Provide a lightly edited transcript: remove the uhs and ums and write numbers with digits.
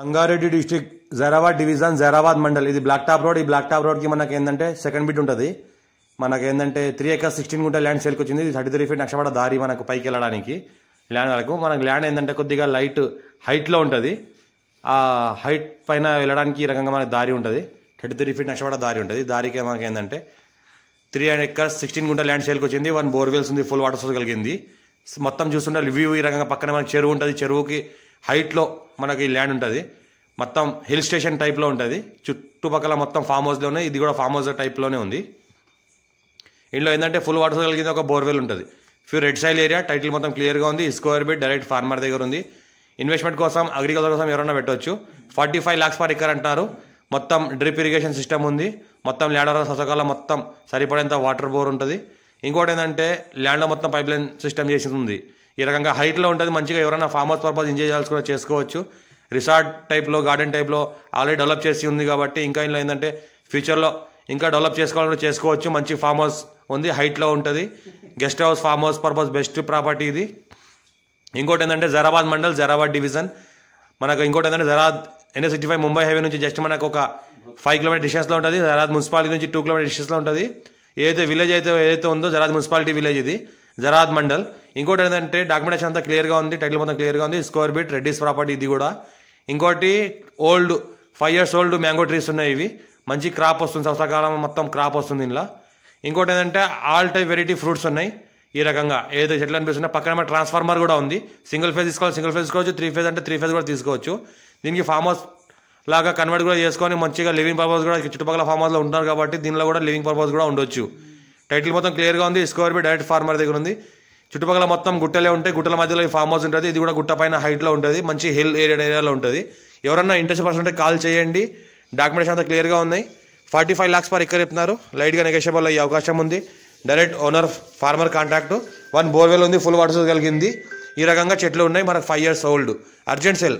Rangareddy district Zaheerabad division Zaheerabad mandal ఇది black top road. ఈ black top road కి మనకి ఏంటంటే సెకండ్ బిట్ ఉంటుంది. మనకి ఏంటంటే 3 acres 16 గుంట ల్యాండ్ సేల్కి వచ్చింది. 33 feet నక్షపడ దారి మనకు పైకి వెళ్ళడానికి ల్యాండ్ వరకు. మనకు ల్యాండ్ ఏంటంటే కొద్దిగా హైట్లో ఉంటుంది. ఆ హైట్ పైన వెళ్ళడానికి ఈ రకంగా మనకి దారి ఉంటుంది. 33 feet నక్షపడ దారి ఉంటుంది. దారికి మనకి ఏంటంటే 3 acres 16 గుంట ల్యాండ్ సేల్కి వచ్చింది. 1 బోర్వెల్స్ ఉంది. ఫుల్ వాటర్ సోర్స్ కలిగింది. మొత్తం చూస్తుంటే వ్యూ ఈ రకంగా పక్కన మనకి చెరువు ఉంటుంది. చెరువుకి హైట్లో మనకి ల్యాండ్ ఉంటుంది. మొత్తం హిల్ స్టేషన్ టైప్లో ఉంటుంది. చుట్టుపక్కల మొత్తం ఫామ్ హౌస్లో ఉన్నాయి. ఇది కూడా ఫామ్ హౌస్ టైప్లోనే ఉంది. ఇంట్లో ఏంటంటే ఫుల్ వాటర్ కలిగింది. ఒక బోర్వెల్ ఉంటుంది. Red సైల్ area. టైటిల్ మొత్తం క్లియర్గా ఉంది. స్క్వేర్ బిట్ డైరెక్ట్ ఫార్మర్ దగ్గర ఉంది. ఇన్వెస్ట్మెంట్ కోసం అగ్రికల్చర్ కోసం ఎవరైనా పెట్టవచ్చు. 45 lakhs per acre అంటారు. మొత్తం డ్రిప్ ఇరిగేషన్ సిస్టమ్ ఉంది. మొత్తం ల్యాండ్ ససకాలం మొత్తం సరిపడేంత వాటర్ బోర్ ఉంటుంది. ఇంకోటి ఏంటంటే ల్యాండ్లో మొత్తం పైప్ లైన్ సిస్టమ్ చేసి ఉంది. ఈ రకంగా హైట్లో ఉంటుంది. మంచిగా ఎవరైనా ఫామ్ హౌస్ పర్పస్ ఎంజాయ్ చేయాల్సి కూడా చేసుకోవచ్చు. రిసార్ట్ టైప్లో గార్డెన్ టైప్లో ఆల్రెడీ డెవలప్ చేసి ఉంది కాబట్టి ఇంకా ఇంట్లో ఏంటంటే ఫ్యూచర్లో ఇంకా డెవలప్ చేసుకోవాలని చేసుకోవచ్చు. మంచి ఫామ్ హౌస్ ఉంది. హైట్లో ఉంటుంది. Guest house farm house purpose best property ఇది. ఇంకోటి ఏంటంటే జైరాబాద్ మండల్ జైరాబాద్ డివిజన్. మనకు ఇంకోటి ఏంటంటే జైరాబాద్ NH65 ముంబై హైవే నుంచి జస్ట్ మనకు ఒక 5 km డిస్టెన్స్లో ఉంటుంది. జైరాబాద్ మున్సిపాలిటీ నుంచి 2 km డిస్టెన్స్లో ఉంటుంది. విలేజ్ ఏదైతే ఉందో జైరాబాద్ మున్సిపాలిటీ విలేజ్ ఇది జైరాబాద్ మండల్. ఇంకోటి ఏంటంటే డాక్యుమెంటేషన్ అంతా క్లియర్గా ఉంది. టైటిల్ మొత్తం క్లియర్గా ఉంది. స్క్వేర్ బిట్ రెడ్డిస్ ప్రాపర్టీ ఇది కూడా. ఇంకోటి 5 years old మ్యాంగో ట్రీస్ ఉన్నాయి. ఇవి మంచి క్రాప్ వస్తుంది. సంవత్సరకాలం మొత్తం క్రాప్ వస్తుంది ఇంట్లో. ఇంకోటి ఏంటంటే ఆల్ టైప్ వెరైటీ ఫ్రూట్స్ ఉన్నాయి. ఈ రకంగా ఏదో చెట్లు అనిపిస్తున్నాయి. పక్కన మన ట్రాన్స్ఫార్మర్ కూడా ఉంది. సింగిల్ ఫేజ్ తీసుకోవాలి, సింగిల్ ఫేజ్ తీసుకోవచ్చు. 3 phase అంటే 3 phase కూడా తీసుకోవచ్చు. దీనికి ఫామ్ హౌస్ లాగా కన్వర్ట్ కూడా చేసుకొని మంచిగా లివింగ్ పర్పస్ కూడా చుట్టుపక్కల ఫామ్ హౌస్లో ఉంటారు కాబట్టి దీనిలో కూడా లివింగ్ పర్పస్ కూడా ఉండొచ్చు. టైటిల్ మొత్తం క్లియర్గా ఉంది. స్క్వేర్ బిట్ డైరెక్ట్ ఫార్మర్ దగ్గర ఉంది. చుట్టుపక్కల మొత్తం గుట్టలే ఉంటాయి. గుట్టల మధ్యలో ఈ ఫామ్ హౌస్ ఉంటుంది. ఇది కూడా గుట్ట పైన హైట్లో ఉంటుంది. మంచి హిల్ ఏరియాలో ఉంటుంది. ఎవరన్నా ఇంట్రెస్ట్ పర్సన్ ఉంటే కాల్ చేయండి. డాక్యుమెంటేషన్ అంతా క్లియర్గా ఉన్నాయి. 45 lakhs per acre చెప్తున్నారు. లైట్గా నెగోషియబుల్ అయ్యే అవకాశం ఉంది. Direct owner farmer contact. 1 borewell ఉంది. ఫుల్ వాటర్ కలిగింది. ఈ రకంగా చెట్లు ఉన్నాయి. మనకు 5 years old. Urgent sale.